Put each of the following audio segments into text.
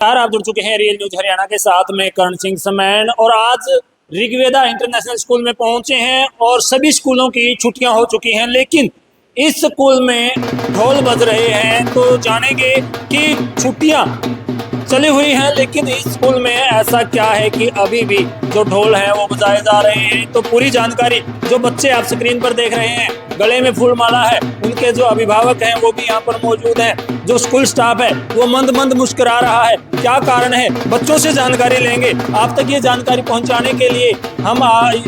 आप जुड़ चुके हैं रियल न्यूज हरियाणा के साथ में करण सिंह समैन। और आज ऋग्वेदा इंटरनेशनल स्कूल में पहुंचे हैं और सभी स्कूलों की छुट्टियां हो चुकी हैं, लेकिन इस स्कूल में ढोल बज रहे हैं। तो जानेंगे कि छुट्टियां चली हुई हैं, लेकिन इस स्कूल में ऐसा क्या है कि अभी भी जो ढोल है वो बजाए जा रहे हैं। तो पूरी जानकारी, जो बच्चे आप स्क्रीन पर देख रहे हैं, गले में फूल माला है, उनके जो अभिभावक हैं वो भी यहाँ पर मौजूद हैं, जो स्कूल स्टाफ है वो मंद मंद मुस्कुरा रहा है। क्या कारण है, बच्चों से जानकारी लेंगे। आप तक ये जानकारी पहुंचाने के लिए हम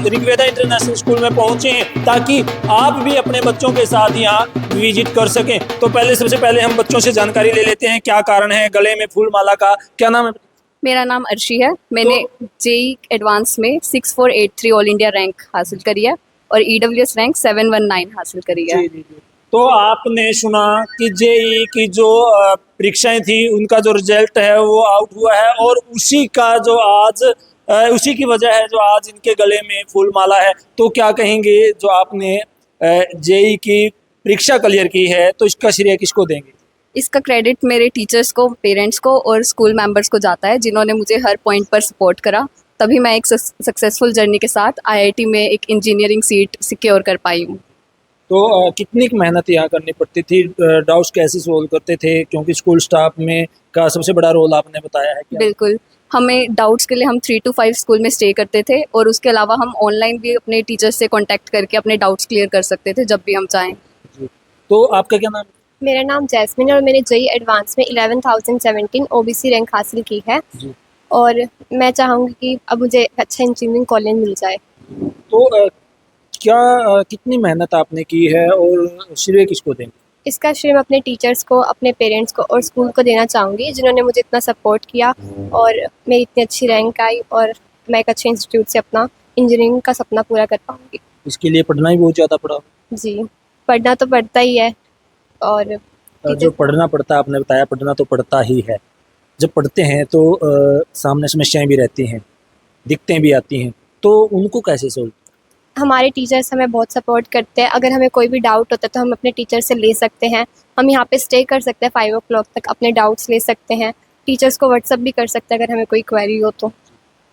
ऋग्वेदा इंटरनेशनल स्कूल में पहुंचे हैं, ताकि आप भी अपने बच्चों के साथ यहाँ विजिट कर सकें। तो सबसे पहले हम बच्चों से जानकारी ले लेते हैं, क्या कारण है गले में फूल माला का। क्या नाम है? मेरा नाम अर्शी है। मैंने जेई एडवांस में 6483 ऑल इंडिया रैंक हासिल करी है और ईडब्ल्यूएस रैंक 719 हासिल करी है। जी। तो आपने सुना कि जेई की जो परीक्षाएं थी उनका जो रिजल्ट है वो आउट हुआ है, और उसी का जो आज उसी की वजह है जो आज इनके गले में फूल माला है। तो क्या कहेंगे, जो आपने जेई की परीक्षा क्लियर की है, तो इसका श्रेय किसको देंगे? इसका क्रेडिट मेरे टीचर्स को, पेरेंट्स को और स्कूल मेंबर्स को जाता है, जिन्होंने मुझे हर पॉइंट पर सपोर्ट करा। तभी मैं एक सक्सेसफुल जर्नी के साथ आईआईटी में एक इंजीनियरिंग सीट सिक्योर कर पाई हूँ। तो कितनी मेहनत यहाँ करनी पड़ती थी, डाउट्स कैसे सोल्व करते थे, क्योंकि स्कूल स्टाफ में का सबसे बड़ा रोल आपने बताया है। क्या? बिल्कुल, हमें डाउट्स के लिए हम 3 to 5 स्कूल में स्टे करते थे, और उसके अलावा हम ऑनलाइन भी अपने टीचर्स से कॉन्टैक्ट करके अपने डाउट्स क्लियर कर सकते थे जब भी हम चाहें। तो आपका क्या नाम है? मेरा नाम जैस्मिन और मैंने जेई एडवांस में 11,017 ओबीसी रैंक हासिल की है और मैं चाहूँगी कि अब मुझे अच्छा इंजीनियरिंग कॉलेज मिल जाए। तो कितनी मेहनत आपने की है और श्रेय किसको देंगे? इसका श्रेय मैं अपने टीचर्स को, अपने पेरेंट्स को और स्कूल को देना चाहूँगी, जिन्होंने मुझे इतना सपोर्ट किया और मेरी इतनी अच्छी रैंक आई और मैं एक अच्छे इंस्टीट्यूट से अपना इंजीनियरिंग का सपना पूरा कर पाऊँगी। इसके लिए पढ़ना ही बहुत ज़्यादा पड़ा? जी, पढ़ना तो पड़ता ही है। और जो पढ़ना पड़ता है, आपने बताया पढ़ना तो पड़ता ही है। जब पढ़ते हैं तो सामने समस्याएं भी रहती हैं, दिक्कतें भी आती हैं, तो उनको कैसे सोल्व? हमारे टीचर्स हमें बहुत सपोर्ट करते हैं। अगर हमें कोई भी डाउट होता है तो हम अपने टीचर से ले सकते हैं। हम यहाँ पे स्टे कर सकते हैं 5 o'clock तक, अपने डाउट्स ले सकते हैं। टीचर्स को व्हाट्सअप भी कर सकते हैं अगर हमें कोई क्वेरी हो तो।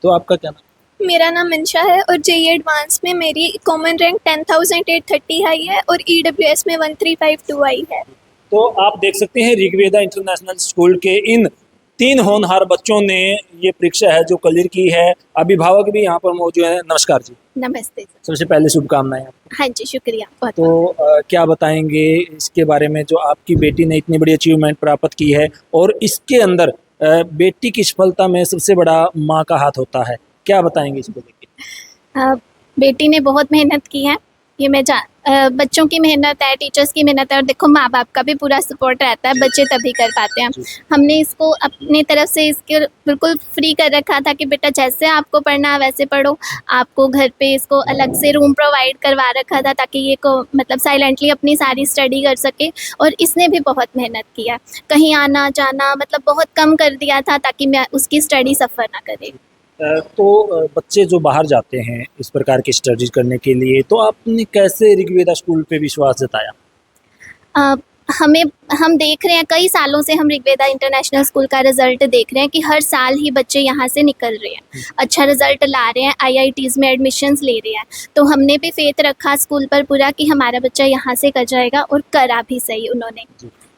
तो आपका क्या नाम? मेरा नाम मंशा है और जेई एडवांस में मेरी कॉमन रैंक 10,830 आई है और ईडब्ल्यूएस में 1352 आई है। तो आप देख सकते हैं ऋग्वेदा इंटरनेशनल स्कूल के इन 3 होनहार बच्चों ने ये परीक्षा है जो क्लियर की है। अभिभावक भी यहाँ पर मौजूद हैं। नमस्कार जी। नमस्ते सर। सबसे पहले शुभकामनाएं आपको। हाँ जी, शुक्रिया बहुत। तो क्या बताएंगे इसके बारे में, जो आपकी बेटी ने इतनी बड़ी अचीवमेंट प्राप्त की है, और इसके अंदर बेटी की सफलता में सबसे बड़ा माँ का हाथ होता है। क्या बताएंगे इसको लेके? बेटी ने बहुत मेहनत की है, ये मैं बच्चों की मेहनत है, टीचर्स की मेहनत है, और देखो माँ बाप का भी पूरा सपोर्ट रहता है, बच्चे तभी कर पाते हैं। हमने इसको अपनी तरफ से इसके बिल्कुल फ्री कर रखा था कि बेटा जैसे आपको पढ़ना है वैसे पढ़ो। आपको घर पे इसको अलग से रूम प्रोवाइड करवा रखा था ताकि ये को मतलब साइलेंटली अपनी सारी स्टडी कर सके, और इसने भी बहुत मेहनत किया। कहीं आना जाना मतलब बहुत कम कर दिया था ताकि मैं उसकी स्टडी सफ़र ना करे। तो बच्चे जो बाहर जाते हैं इस प्रकार की स्टडीज करने के लिए, तो आपने कैसे ऋग्वेदा स्कूल पे विश्वास जताया? हम देख रहे हैं, कई सालों से हम ऋग्वेदा इंटरनेशनल स्कूल का रिजल्ट देख रहे हैं कि हर साल ही बच्चे यहाँ से निकल रहे हैं, अच्छा रिजल्ट ला रहे हैं, आईआईटीज़ में एडमिशन्स ले रहे हैं। तो हमने भी फेथ रखा स्कूल पर पूरा कि हमारा बच्चा यहाँ से कर जाएगा, और करा भी सही उन्होंने।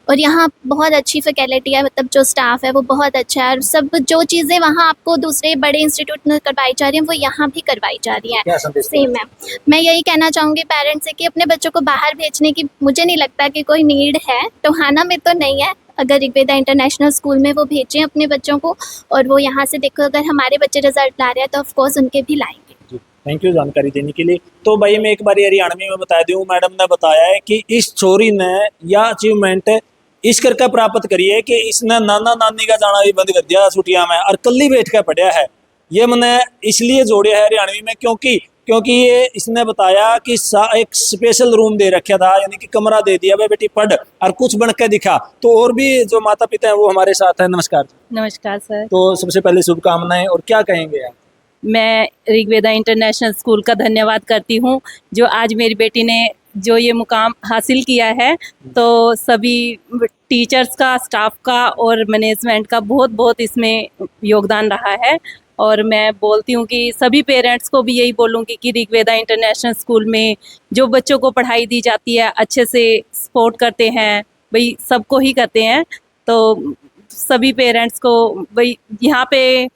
और यहाँ बहुत अच्छी फैकल्टी है, मतलब जो स्टाफ है वो बहुत अच्छा है, और सब जो चीज़ें वहाँ आपको दूसरे बड़े इंस्टीट्यूट में करवाई जा रही हैं वो यहाँ भी करवाई जा रही हैं, सेम है। मैं यही कहना चाहूँगी पेरेंट्स से कि अपने बच्चों को बाहर भेजने की मुझे नहीं लगता कि कोई नीड है, टोहाना में तो नहीं है। अगर ऋग्वेदा इंटरनेशनल स्कूल में वो भेजें अपने बच्चों को, और वो यहाँ से देखो अगर हमारे बच्चे रिजल्ट ला रहे हैं तो ऑफकोर्स उनके भी लाएंगे। थैंक यू जानकारी देने के लिए। तो भाई मैं एक बार हरियाणवी में बता दूँ, मैडम ने बताया है कि इस छोरी ने यह अचीवमेंट इस करके प्राप्त करी है कि इसने नाना नानी का जाना भी बंद कर दिया छुट्टियां में, और कल ही बैठ के पढ़ा है। ये मैंने इसलिए जोड़े है हरियाणवी में क्योंकि ये इसने बताया कि एक स्पेशल रूम दे रखा था, यानी कि कमरा दे दिया, भाई बेटी पढ़ और कुछ बन के दिखा। तो और भी जो माता पिता हैं वो हमारे साथ हैं। नमस्कार। नमस्कार सर। तो सबसे पहले शुभकामनाएं, और क्या कहेंगे आप? मैं ऋग्वेदा इंटरनेशनल स्कूल का धन्यवाद करती हूँ जो आज मेरी बेटी ने जो ये मुकाम हासिल किया है, तो सभी टीचर्स का, स्टाफ का और मैनेजमेंट का बहुत बहुत इसमें योगदान रहा है। और मैं बोलती हूँ कि सभी पेरेंट्स को भी यही बोलूँगी कि ऋग्वेदा इंटरनेशनल स्कूल में जो बच्चों को पढ़ाई दी जाती है अच्छे से सपोर्ट करते हैं, भाई सबको ही करते हैं। तो सभी पेरेंट्स को भाई यहाँ पे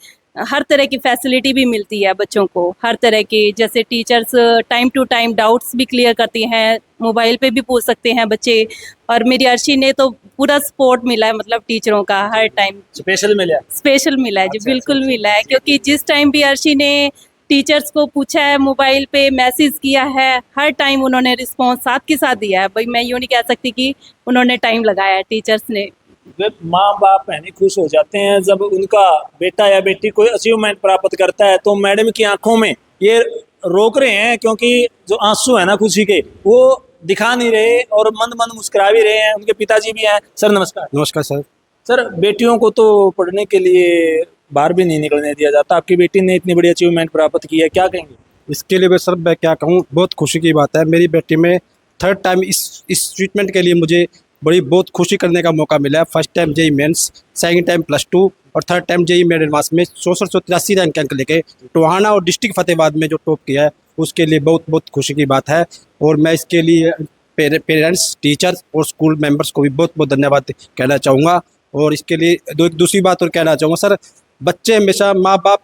हर तरह की फैसिलिटी भी मिलती है बच्चों को, हर तरह की, जैसे teachers time to time doubts भी क्लियर करती हैं, मोबाइल पे भी पूछ सकते हैं बच्चे। और मेरी अर्शी ने तो पूरा सपोर्ट मिला है, मतलब टीचरों का हर टाइम स्पेशल मिला? स्पेशल मिला है जी, अच्छा, बिल्कुल अच्छा, मिला है। क्योंकि जिस टाइम भी अर्शी ने टीचर्स को पूछा है, मोबाइल पे मैसेज किया है, हर टाइम उन्होंने रिस्पॉन्स साथ के साथ दिया है। भाई मैं यूँ नहीं कह सकती कि उन्होंने टाइम लगाया है, टीचर्स ने। वे माँ बाप पहले खुश हो जाते हैं जब उनका बेटा या बेटी कोई अचीवमेंट प्राप्त करता है, तो मैडम की आंखों में ये रोक रहे हैं, क्योंकि जो आंसू है ना खुशी के, वो दिखा नहीं रहे और मंद मंद मुस्कुरा भी रहे हैं। उनके पिताजी भी हैं। सर नमस्कार। नमस्कार सर। सर, बेटियों को तो पढ़ने के लिए बाहर भी नहीं निकलने दिया जाता, आपकी बेटी ने इतनी बड़ी अचीवमेंट प्राप्त की है, क्या कहेंगे? इसके लिए सर मैं क्या कहूँ, बहुत खुशी की बात है। मेरी बेटी में थर्ड टाइम इस ट्रीटमेंट के लिए मुझे बहुत खुशी करने का मौका मिला है। First time JEE mains, second time +2 और third time JEE main advance में 6483 रैंक लेके टोहाना और डिस्ट्रिक्ट फतेहाबाद में जो टॉप किया है, उसके लिए बहुत बहुत खुशी की बात है। और मैं इसके लिए पेरेंट्स, टीचर्स और स्कूल मेंबर्स को भी बहुत बहुत धन्यवाद कहना चाहूँगा। और इसके लिए दूसरी बात और कहना चाहूँगा सर, बच्चे हमेशा माँ बाप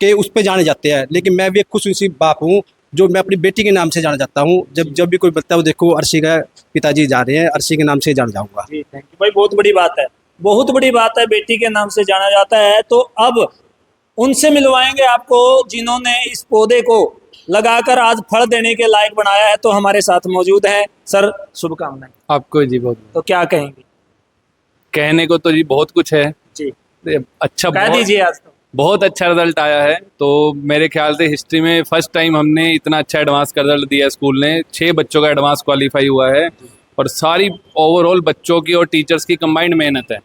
के उस पर जाने जाते हैं, लेकिन मैं भी एक खुश उसी बाप हूँ जो मैं अपनी बेटी के नाम से जाना चाहता हूँ। जब भी कोई बच्चा, वो देखो अर्शी का पिताजी जा रहे हैं, अर्शी के नाम से जाना जाऊँगा। जी थैंक यू भाई, बहुत बड़ी बात है, बहुत बड़ी बात है, बेटी के नाम से जाना जाता है। तो अब उनसे मिलवाएंगे आपको जिन्होंने इस पौधे को लगाकर आज फल देने के लायक बनाया है। तो हमारे साथ मौजूद हैं। सर शुभकामनाएं। आपको जी बहुत। तो क्या कहेंगे? कहने को तो जी बहुत कुछ है जी, अच्छा, कह दीजिए। आज तो बहुत अच्छा रिजल्ट आया है। तो मेरे ख्याल से हिस्ट्री में फर्स्ट टाइम हमने इतना अच्छा एडवांस का रिजल्ट दिया है। स्कूल ने 6 बच्चों का एडवांस क्वालिफाई हुआ है, और सारी ओवरऑल बच्चों की और टीचर्स की कंबाइंड मेहनत है।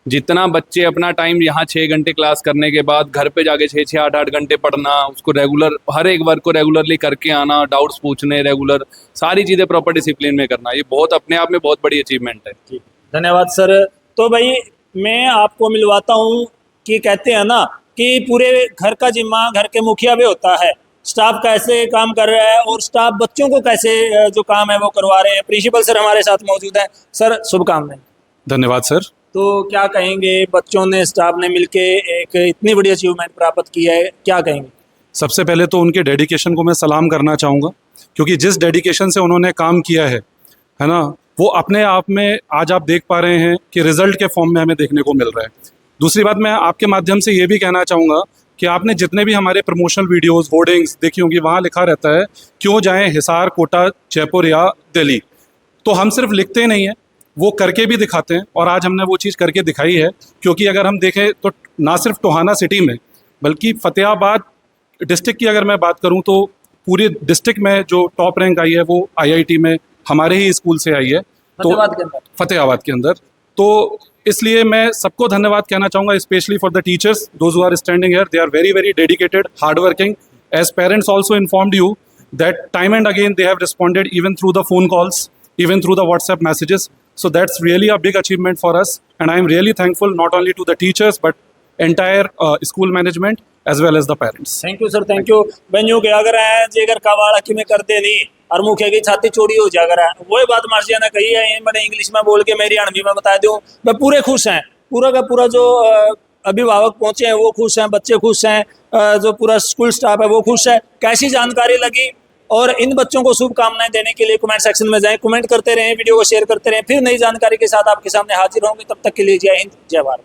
जितना बच्चे अपना टाइम यहाँ 6 घंटे क्लास करने के बाद घर पे जाके 6-6, 8-8 घंटे पढ़ना, उसको रेगुलर हर एक वर्क को रेगुलरली करके आना, डाउट्स पूछने, रेगुलर सारी चीज़ें प्रॉपर डिसिप्लिन में करना, ये बहुत अपने आप में बहुत बड़ी अचीवमेंट है। धन्यवाद सर। तो भाई मैं आपको मिलवाता हूँ कि कहते हैं ना कि पूरे घर का जिम्मा घर के मुखिया पे होता है। स्टाफ कैसे काम कर रहा है और स्टाफ बच्चों को कैसे जो काम है वो करवा रहे हैं। प्रिंसिपल सर हमारे साथ मौजूद हैं। सर शुभकामनाएं। धन्यवाद सर। तो क्या कहेंगे, बच्चों ने, स्टाफ ने मिलके एक इतनी बड़ी अचीवमेंट प्राप्त की है, क्या कहेंगे? सबसे पहले तो उनके डेडिकेशन को मैं सलाम करना चाहूँगा, क्योंकि जिस डेडिकेशन से उन्होंने काम किया है ना, वो अपने आप में आज आप देख पा रहे हैं कि रिजल्ट के फॉर्म में हमें देखने को मिल रहा है। दूसरी बात, मैं आपके माध्यम से ये भी कहना चाहूँगा कि आपने जितने भी हमारे प्रमोशनल वीडियोस, होर्डिंग्स देखी होंगी, वहाँ लिखा रहता है क्यों जाएं हिसार, कोटा, जयपुर या दिल्ली। तो हम सिर्फ लिखते नहीं हैं, वो करके भी दिखाते हैं, और आज हमने वो चीज़ करके दिखाई है। क्योंकि अगर हम देखें तो ना सिर्फ टोहाना सिटी में, बल्कि फतेहाबाद डिस्ट्रिक्ट की अगर मैं बात करूँ तो पूरे डिस्ट्रिक्ट में जो टॉप रैंक आई है वो IIT में हमारे ही स्कूल से आई है, तो फतेहाबाद के अंदर। तो इसलिए मैं सबको धन्यवाद कहना चाहूँगा, specially for the teachers, those who are standing here, they are very very dedicated, hard working. As parents also informed you that time and again they have responded even through the phone calls, even through the WhatsApp messages. So that's really a big achievement for us, and I am really thankful not only to the teachers but entire school management as well as the parents. Thank you sir, thank you. बहनों के अगर है जेकर कावाड़ा की में करते नहीं और मुखिया की छाती चोरी हो जाकर है, वही बात मार्जिया ने कही है, बड़े इंग्लिश में बोल के मेरी अणवी में बता दूं, मैं पूरे खुश हैं। पूरा का पूरा जो अभिभावक पहुंचे हैं वो खुश हैं, बच्चे खुश हैं, जो पूरा स्कूल स्टाफ है वो खुश है। कैसी जानकारी लगी और इन बच्चों को शुभकामनाएं देने के लिए कमेंट सेक्शन में जाएं, कमेंट करते रहें, वीडियो को शेयर करते रहें। फिर नई जानकारी के साथ आपके सामने हाजिर होंगे। तब तक के लिए जय हिंद, जय भारत।